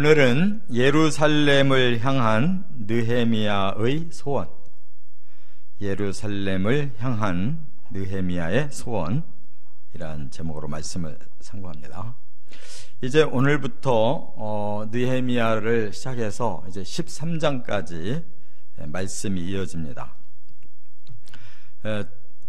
오늘은 예루살렘을 향한 느헤미야의 소원, 예루살렘을 향한 느헤미야의 소원이라는 제목으로 말씀을 상고합니다. 이제 오늘부터 느헤미야를 시작해서 이제 13장까지 말씀이 이어집니다.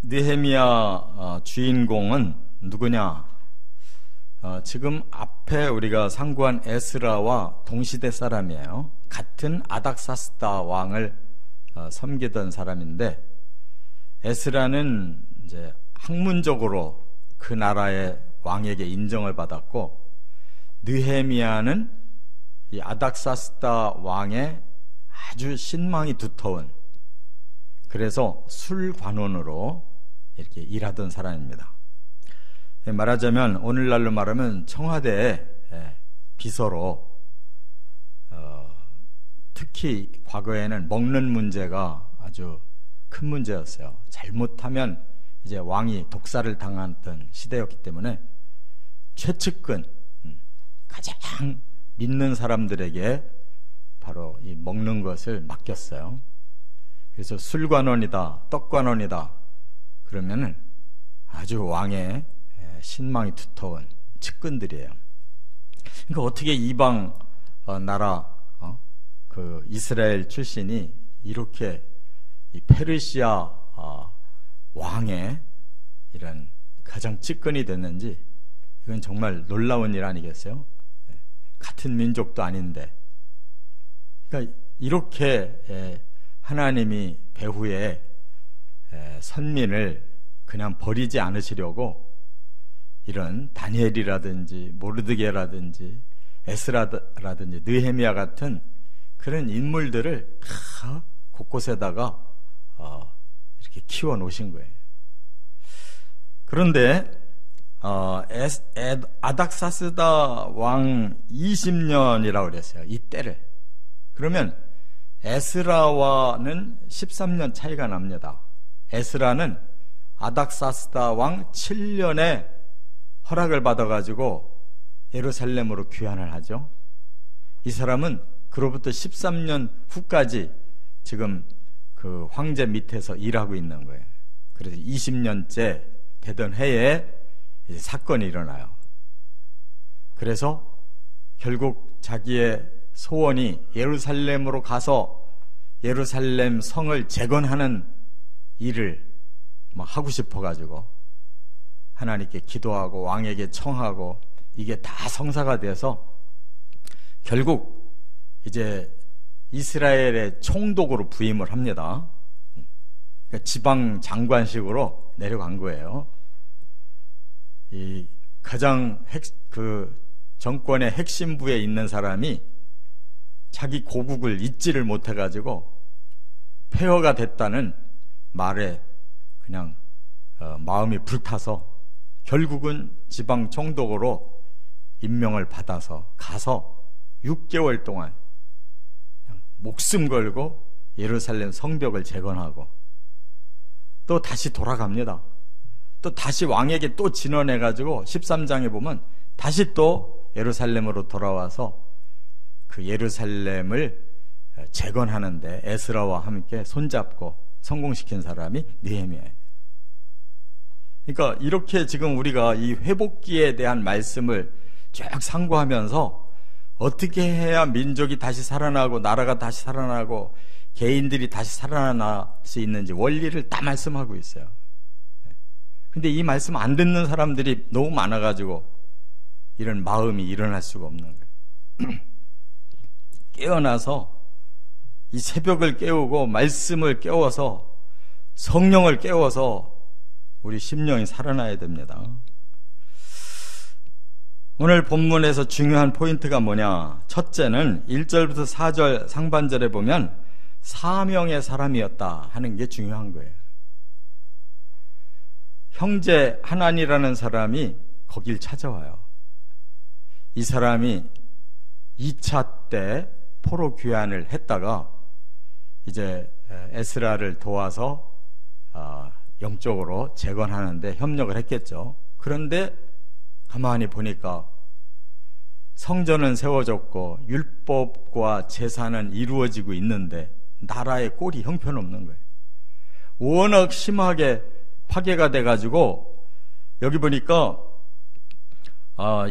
느헤미야 주인공은 누구냐? 지금 앞에 우리가 상고한 에스라와 동시대 사람이에요. 같은 아닥사스다 왕을 섬기던 사람인데, 에스라는 이제 학문적으로 그 나라의 왕에게 인정을 받았고, 느헤미야는 이 아닥사스다 왕의 아주 신망이 두터운, 그래서 술관원으로 이렇게 일하던 사람입니다. 말하자면 오늘날로 말하면 청와대 비서로, 특히 과거에는 먹는 문제가 아주 큰 문제였어요. 잘못하면 이제 왕이 독살을 당했던 시대였기 때문에 최측근, 가장 믿는 사람들에게 바로 이 먹는 것을 맡겼어요. 그래서 술관원이다, 떡관원이다 그러면은 아주 왕의 신망이 두터운 측근들이에요. 그러니까 어떻게 이방 나라 그 이스라엘 출신이 이렇게 이 페르시아 왕의 이런 가장 측근이 됐는지, 이건 정말 놀라운 일 아니겠어요? 같은 민족도 아닌데. 그러니까 이렇게 하나님이 배후에 선민을 그냥 버리지 않으시려고 이런 다니엘이라든지 모르드게라든지 에스라라든지 느헤미야 같은 그런 인물들을 다 곳곳에다가 이렇게 키워 놓으신 거예요. 그런데 아닥사스다 왕 20년이라고 그랬어요. 이 때를. 그러면 에스라와는 13년 차이가 납니다. 에스라는 아닥사스다 왕 7년에 허락을 받아가지고 예루살렘으로 귀환을 하죠. 이 사람은 그로부터 13년 후까지 지금 그 황제 밑에서 일하고 있는 거예요. 그래서 20년째 되던 해에 이제 사건이 일어나요. 그래서 결국 자기의 소원이 예루살렘으로 가서 예루살렘 성을 재건하는 일을 막 하고 싶어가지고 하나님께 기도하고 왕에게 청하고 이게 다 성사가 돼서 결국 이제 이스라엘의 총독으로 부임을 합니다. 그러니까 지방 장관식으로 내려간 거예요. 이 가장 그 정권의 핵심부에 있는 사람이 자기 고국을 잊지를 못해가지고 폐허가 됐다는 말에 그냥 마음이 불타서 결국은 지방 총독으로 임명을 받아서 가서 6개월 동안 목숨 걸고 예루살렘 성벽을 재건하고 또 다시 돌아갑니다. 또 다시 왕에게 또 진언해가지고 13장에 보면 다시 또 예루살렘으로 돌아와서 그 예루살렘을 재건하는데 에스라와 함께 손잡고 성공시킨 사람이 느헤미야예요. 그러니까 이렇게 지금 우리가 이 회복기에 대한 말씀을 쭉 상고하면서 어떻게 해야 민족이 다시 살아나고 나라가 다시 살아나고 개인들이 다시 살아날 수 있는지 원리를 다 말씀하고 있어요. 근데 이 말씀 안 듣는 사람들이 너무 많아가지고 이런 마음이 일어날 수가 없는 거예요. 깨어나서 이 새벽을 깨우고 말씀을 깨워서 성령을 깨워서 우리 심령이 살아나야 됩니다. 오늘 본문에서 중요한 포인트가 뭐냐? 첫째는 1절부터 4절 상반절에 보면 사명의 사람이었다 하는 게 중요한 거예요. 형제 하난이라는 사람이 거길 찾아와요. 이 사람이 2차 때 포로 귀환을 했다가 이제 에스라를 도와서 영적으로 재건하는데 협력을 했겠죠. 그런데 가만히 보니까 성전은 세워졌고 율법과 제사는 이루어지고 있는데 나라의 꼴이 형편없는 거예요. 워낙 심하게 파괴가 돼가지고 여기 보니까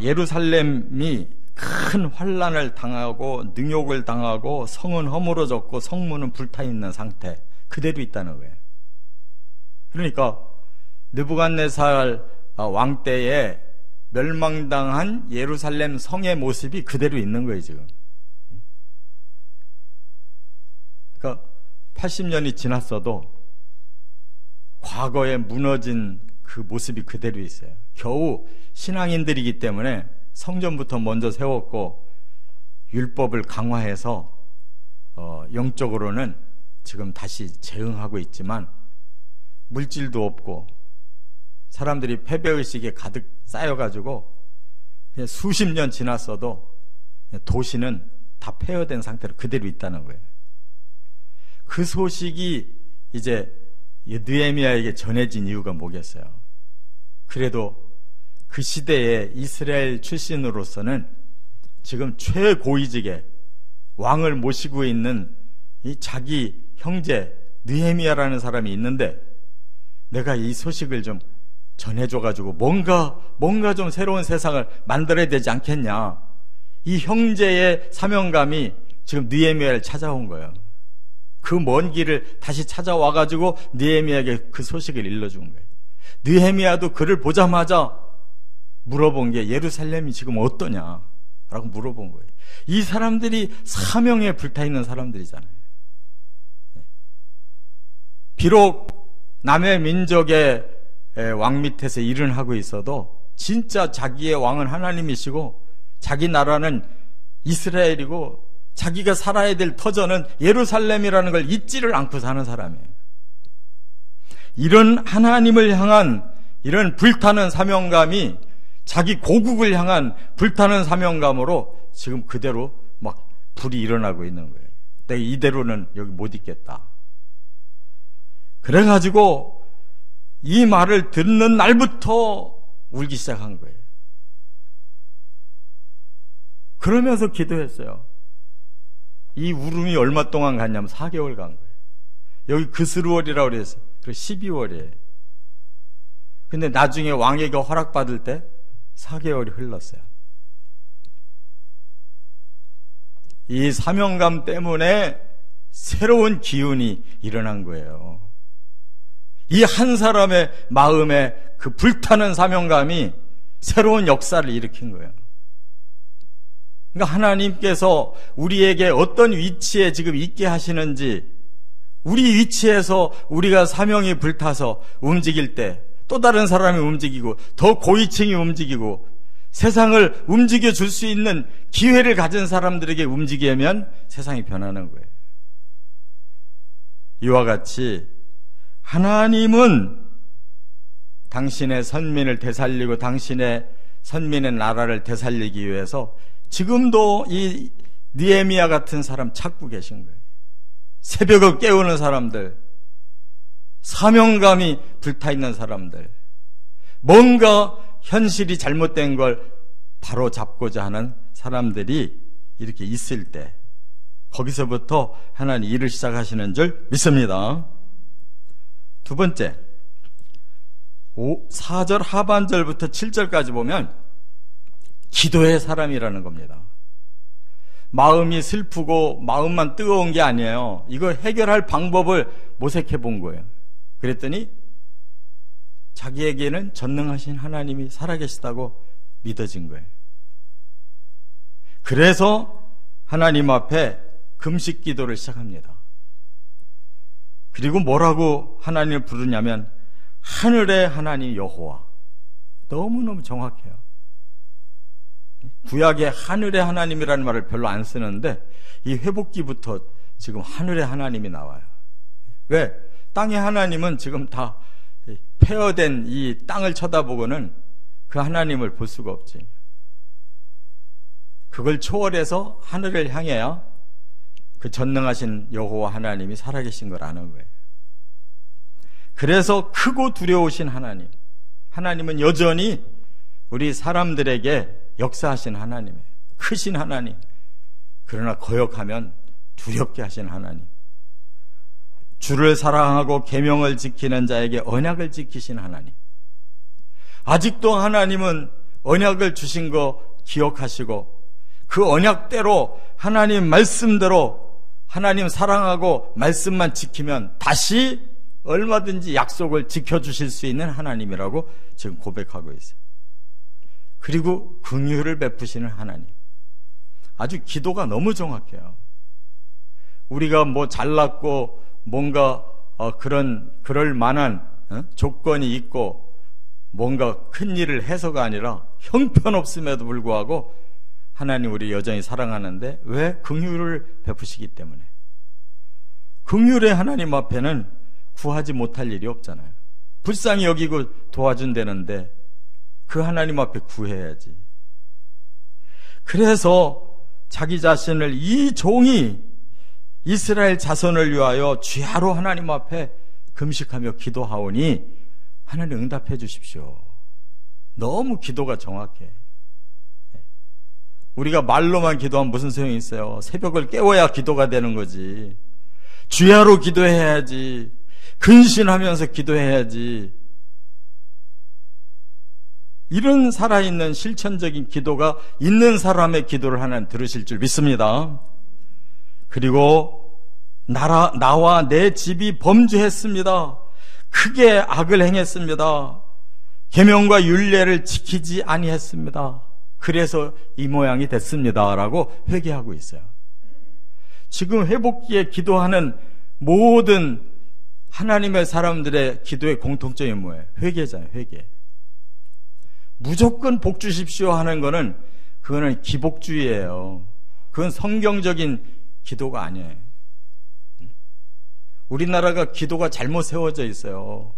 예루살렘이 큰 환난을 당하고 능욕을 당하고 성은 허물어졌고 성문은 불타있는 상태 그대로 있다는 거예요. 그러니까 느부갓네살 왕 때에 멸망당한 예루살렘 성의 모습이 그대로 있는 거예요 지금. 그러니까 80년이 지났어도 과거에 무너진 그 모습이 그대로 있어요. 겨우 신앙인들이기 때문에 성전부터 먼저 세웠고 율법을 강화해서 영적으로는 지금 다시 재응하고 있지만 물질도 없고 사람들이 패배의식에 가득 쌓여가지고 그냥 수십 년 지났어도 도시는 다 폐허된 상태로 그대로 있다는 거예요. 그 소식이 이제 느헤미야에게 전해진 이유가 뭐겠어요? 그래도 그 시대에 이스라엘 출신으로서는 지금 최고위직에 왕을 모시고 있는 이 자기 형제 느헤미야라는 사람이 있는데 내가 이 소식을 좀 전해줘가지고 뭔가 좀 새로운 세상을 만들어야 되지 않겠냐. 이 형제의 사명감이 지금 느헤미야를 찾아온 거예요. 그 먼 길을 다시 찾아와가지고 느헤미야에게 그 소식을 일러준 거예요. 느헤미야도 그를 보자마자 물어본 게 예루살렘이 지금 어떠냐 라고 물어본 거예요. 이 사람들이 사명에 불타있는 사람들이잖아요. 비록 남의 민족의 왕 밑에서 일을 하고 있어도 진짜 자기의 왕은 하나님이시고 자기 나라는 이스라엘이고 자기가 살아야 될 터전은 예루살렘이라는 걸 잊지를 않고 사는 사람이에요. 이런 하나님을 향한 이런 불타는 사명감이 자기 고국을 향한 불타는 사명감으로 지금 그대로 막 불이 일어나고 있는 거예요. 내가 이대로는 여기 못 있겠다. 그래가지고 이 말을 듣는 날부터 울기 시작한 거예요. 그러면서 기도했어요. 이 울음이 얼마 동안 갔냐면 4개월 간 거예요. 여기 그스루월이라고 그랬어요. 그리고 12월이에요. 근데 나중에 왕에게 허락받을 때 4개월이 흘렀어요. 이 사명감 때문에 새로운 기운이 일어난 거예요. 이 한 사람의 마음에 그 불타는 사명감이 새로운 역사를 일으킨 거예요. 그러니까 하나님께서 우리에게 어떤 위치에 지금 있게 하시는지, 우리 위치에서 우리가 사명이 불타서 움직일 때 또 다른 사람이 움직이고 더 고위층이 움직이고 세상을 움직여 줄 수 있는 기회를 가진 사람들에게 움직이면 세상이 변하는 거예요. 이와 같이 하나님은 당신의 선민을 되살리고 당신의 선민의 나라를 되살리기 위해서 지금도 이 느헤미야 같은 사람 찾고 계신 거예요. 새벽을 깨우는 사람들, 사명감이 불타있는 사람들, 뭔가 현실이 잘못된 걸 바로 잡고자 하는 사람들이 이렇게 있을 때 거기서부터 하나님 일을 시작하시는 줄 믿습니다. 두 번째, 4절 하반절부터 7절까지 보면 기도의 사람이라는 겁니다. 마음이 슬프고 마음만 뜨거운 게 아니에요. 이거 해결할 방법을 모색해 본 거예요. 그랬더니 자기에게는 전능하신 하나님이 살아계시다고 믿어진 거예요. 그래서 하나님 앞에 금식 기도를 시작합니다. 그리고 뭐라고 하나님을 부르냐면 하늘의 하나님 여호와. 너무너무 정확해요. 구약에 하늘의 하나님이라는 말을 별로 안 쓰는데 이 회복기부터 지금 하늘의 하나님이 나와요. 왜? 땅의 하나님은 지금 다 폐허된 이 땅을 쳐다보고는 그 하나님을 볼 수가 없지. 그걸 초월해서 하늘을 향해야 그 전능하신 여호와 하나님이 살아계신 걸 아는 거예요. 그래서 크고 두려우신 하나님, 하나님은 여전히 우리 사람들에게 역사하신 하나님이에요. 크신 하나님, 그러나 거역하면 두렵게 하신 하나님, 주를 사랑하고 계명을 지키는 자에게 언약을 지키신 하나님, 아직도 하나님은 언약을 주신 거 기억하시고 그 언약대로 하나님 말씀대로 하나님 사랑하고 말씀만 지키면 다시 얼마든지 약속을 지켜주실 수 있는 하나님이라고 지금 고백하고 있어요. 그리고 긍휼을 베푸시는 하나님, 아주 기도가 너무 정확해요. 우리가 뭐 잘났고 뭔가 그럴 만한 조건이 있고 뭔가 큰 일을 해서가 아니라 형편없음에도 불구하고 하나님 우리 여전히 사랑하는데 왜? 긍휼을 베푸시기 때문에. 긍휼의 하나님 앞에는 구하지 못할 일이 없잖아요. 불쌍히 여기고 도와준다는데 그 하나님 앞에 구해야지. 그래서 자기 자신을 이 종이 이스라엘 자손을 위하여 주야로 하나님 앞에 금식하며 기도하오니 하나님 응답해 주십시오. 너무 기도가 정확해. 우리가 말로만 기도하면 무슨 소용이 있어요? 새벽을 깨워야 기도가 되는 거지. 주야로 기도해야지. 근신하면서 기도해야지. 이런 살아있는 실천적인 기도가 있는 사람의 기도를 하나님 들으실 줄 믿습니다. 그리고 나와 내 집이 범죄했습니다. 크게 악을 행했습니다. 계명과 율례를 지키지 아니했습니다. 그래서 이 모양이 됐습니다. 라고 회개하고 있어요. 지금 회복기에 기도하는 모든 하나님의 사람들의 기도의 공통점이 뭐예요? 회개잖아요. 회개. 무조건 복 주십시오 하는 거는 그거는 기복주의예요. 그건 성경적인 기도가 아니에요. 우리나라가 기도가 잘못 세워져 있어요.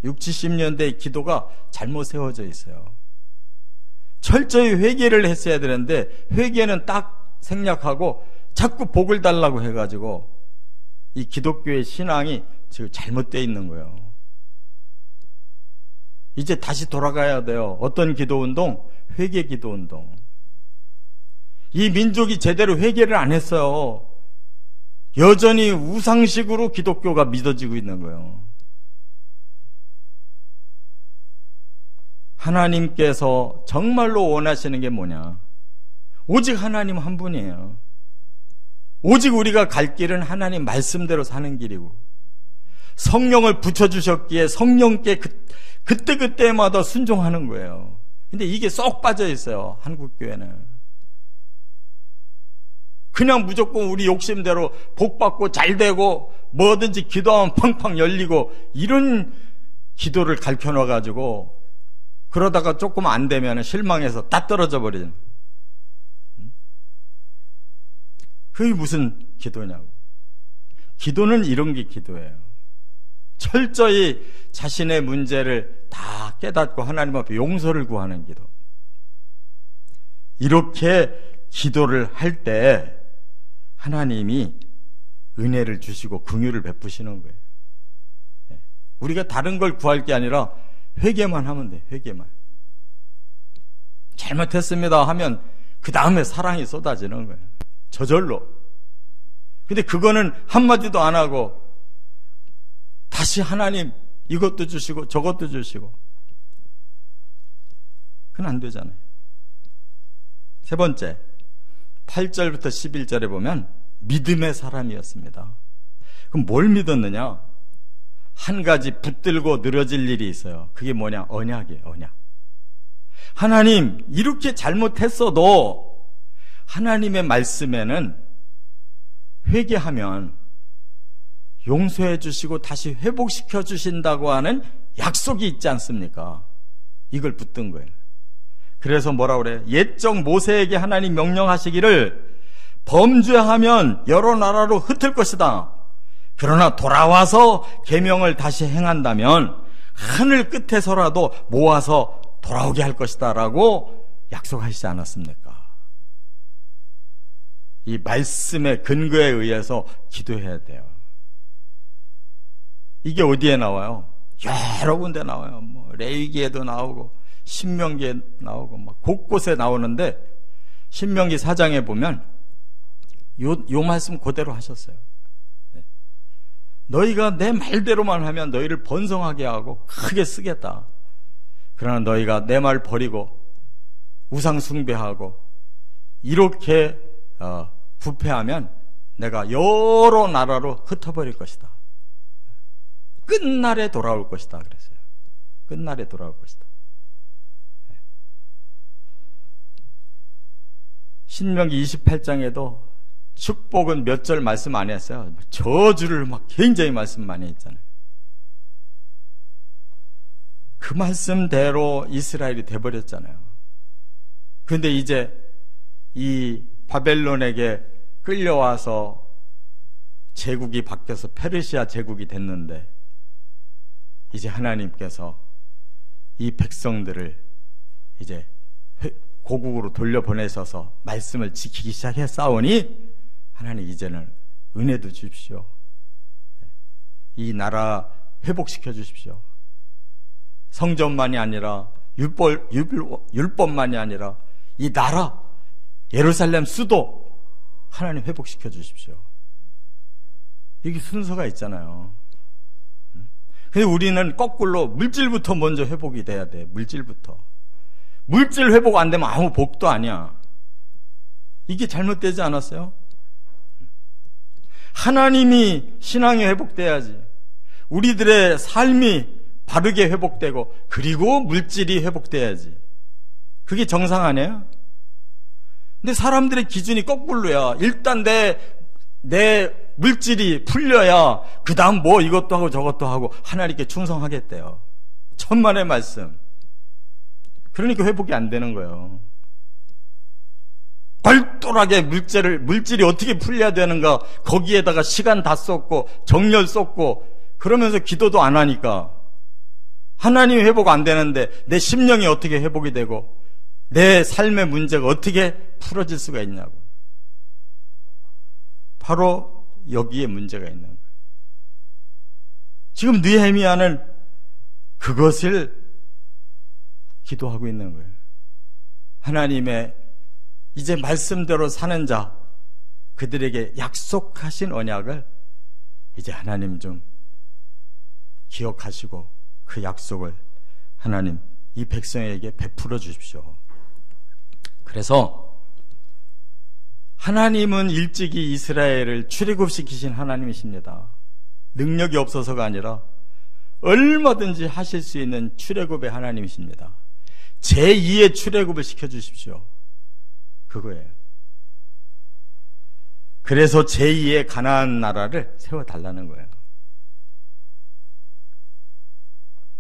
60, 70년대의 기도가 잘못 세워져 있어요. 철저히 회개를 했어야 되는데 회개는 딱 생략하고 자꾸 복을 달라고 해가지고 이 기독교의 신앙이 지금 잘못되어 있는 거예요. 이제 다시 돌아가야 돼요. 어떤 기도운동? 회개 기도운동. 이 민족이 제대로 회개를 안 했어요. 여전히 우상식으로 기독교가 믿어지고 있는 거예요. 하나님께서 정말로 원하시는 게 뭐냐? 오직 하나님 한 분이에요. 오직 우리가 갈 길은 하나님 말씀대로 사는 길이고 성령을 붙여주셨기에 성령께 그때마다 순종하는 거예요. 근데 이게 쏙 빠져 있어요. 한국교회는. 그냥 무조건 우리 욕심대로 복받고 잘되고 뭐든지 기도하면 팡팡 열리고 이런 기도를 가르쳐놔가지고 그러다가 조금 안 되면 실망해서 딱 떨어져 버리는. 그게 무슨 기도냐고. 기도는 이런 게 기도예요. 철저히 자신의 문제를 다 깨닫고 하나님 앞에 용서를 구하는 기도. 이렇게 기도를 할 때 하나님이 은혜를 주시고 긍휼을 베푸시는 거예요. 우리가 다른 걸 구할 게 아니라 회개만 하면 돼. 회개만. 잘못했습니다 하면 그 다음에 사랑이 쏟아지는 거예요. 저절로. 근데 그거는 한마디도 안 하고 다시 하나님 이것도 주시고 저것도 주시고 그건 안 되잖아요. 세 번째, 8절부터 11절에 보면 믿음의 사람이었습니다. 그럼 뭘 믿었느냐? 한 가지 붙들고 늘어질 일이 있어요. 그게 뭐냐? 언약이에요. 언약. 하나님 이렇게 잘못했어도 하나님의 말씀에는 회개하면 용서해 주시고 다시 회복시켜 주신다고 하는 약속이 있지 않습니까? 이걸 붙든 거예요. 그래서 뭐라 그래요? 옛적 모세에게 하나님 명령하시기를 범죄하면 여러 나라로 흩을 것이다. 그러나 돌아와서 계명을 다시 행한다면 하늘 끝에서라도 모아서 돌아오게 할 것이다 라고 약속하시지 않았습니까? 이 말씀의 근거에 의해서 기도해야 돼요. 이게 어디에 나와요? 여러 군데 나와요. 뭐 레위기에도 나오고 신명기에 나오고 막 곳곳에 나오는데 신명기 4장에 보면 요 말씀 그대로 하셨어요. 너희가 내 말대로만 하면 너희를 번성하게 하고 크게 쓰겠다. 그러나 너희가 내 말 버리고 우상 숭배하고 이렇게 부패하면 내가 여러 나라로 흩어버릴 것이다. 끝날에 돌아올 것이다 그랬어요. 끝날에 돌아올 것이다. 신명기 28장에도 축복은 몇 절 말씀 안 했어요. 저주를 막 굉장히 말씀 많이 했잖아요. 그 말씀대로 이스라엘이 돼버렸잖아요. 그런데 이제 이 바벨론에게 끌려와서 제국이 바뀌어서 페르시아 제국이 됐는데 이제 하나님께서 이 백성들을 이제 고국으로 돌려보내셔서 말씀을 지키기 시작했사오니 하나님 이제는 은혜도 주십시오. 이 나라 회복시켜 주십시오. 성전만이 아니라 율법만이 아니라 이 나라 예루살렘 수도 하나님 회복시켜 주십시오. 이게 순서가 있잖아요. 근데 우리는 거꾸로 물질부터 먼저 회복이 돼야 돼. 물질부터. 물질 회복 안 되면 아무 복도 아니야. 이게 잘못되지 않았어요? 하나님이 신앙이 회복돼야지. 우리들의 삶이 바르게 회복되고 그리고 물질이 회복돼야지. 그게 정상 아니에요? 근데 사람들의 기준이 거꾸로야. 일단 내 물질이 풀려야 그 다음 뭐 이것도 하고 저것도 하고 하나님께 충성하겠대요. 천만의 말씀. 그러니까 회복이 안 되는 거예요. 발똘하게 물질이 어떻게 풀려야 되는가 거기에다가 시간 다 쏟고 정열 쏟고 그러면서 기도도 안 하니까 하나님이 회복 안 되는데 내 심령이 어떻게 회복이 되고 내 삶의 문제가 어떻게 풀어질 수가 있냐고. 바로 여기에 문제가 있는 거예요. 지금 느헤미야는 그것을 기도하고 있는 거예요. 하나님의 이제 말씀대로 사는 자, 그들에게 약속하신 언약을 이제 하나님 좀 기억하시고 그 약속을 하나님 이 백성에게 베풀어 주십시오. 그래서 하나님은 일찍이 이스라엘을 출애굽시키신 하나님이십니다. 능력이 없어서가 아니라 얼마든지 하실 수 있는 출애굽의 하나님이십니다. 제2의 출애굽을 시켜주십시오. 그거예요. 그래서 제2의 가나안 나라를 세워달라는 거예요.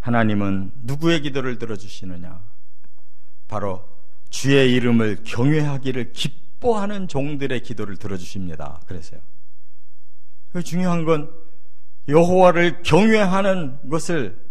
하나님은 누구의 기도를 들어주시느냐? 바로 주의 이름을 경외하기를 기뻐하는 종들의 기도를 들어주십니다. 그래서요. 중요한 건 여호와를 경외하는 것을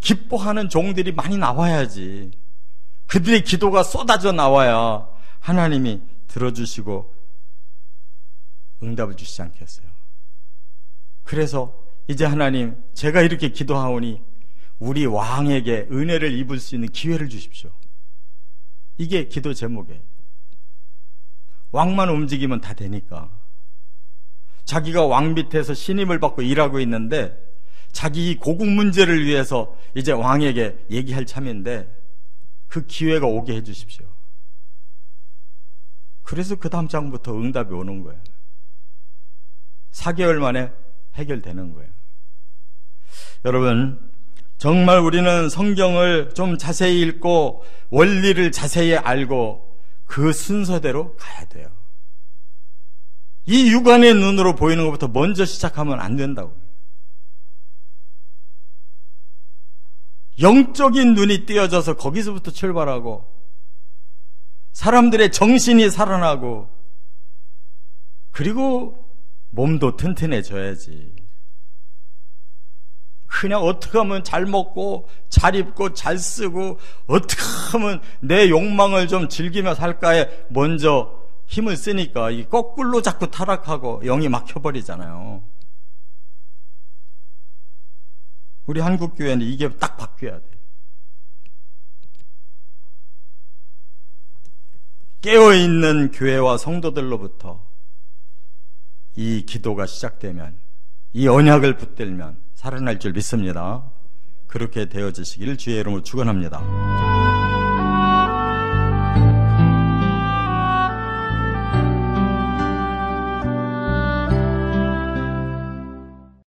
기뻐하는 종들이 많이 나와야지. 그들의 기도가 쏟아져 나와야 하나님이 들어주시고 응답을 주시지 않겠어요. 그래서 이제 하나님, 제가 이렇게 기도하오니 우리 왕에게 은혜를 입을 수 있는 기회를 주십시오. 이게 기도 제목이에요. 왕만 움직이면 다 되니까. 자기가 왕 밑에서 신임을 받고 일하고 있는데 자기 고국 문제를 위해서 이제 왕에게 얘기할 참인데 그 기회가 오게 해 주십시오. 그래서 그 다음 장부터 응답이 오는 거예요. 4개월 만에 해결되는 거예요. 여러분, 정말 우리는 성경을 좀 자세히 읽고 원리를 자세히 알고 그 순서대로 가야 돼요. 이 육안의 눈으로 보이는 것부터 먼저 시작하면 안 된다고. 영적인 눈이 띄어져서 거기서부터 출발하고 사람들의 정신이 살아나고 그리고 몸도 튼튼해져야지. 그냥 어떻게 하면 잘 먹고 잘 입고 잘 쓰고 어떻게 하면 내 욕망을 좀 즐기며 살까에 먼저 힘을 쓰니까 이 거꾸로 자꾸 타락하고 영이 막혀버리잖아요. 우리 한국교회는 이게 딱 바뀌어야 돼요. 깨어있는 교회와 성도들로부터 이 기도가 시작되면, 이 언약을 붙들면 살아날 줄 믿습니다. 그렇게 되어지시기를 주의 이름으로 축원합니다.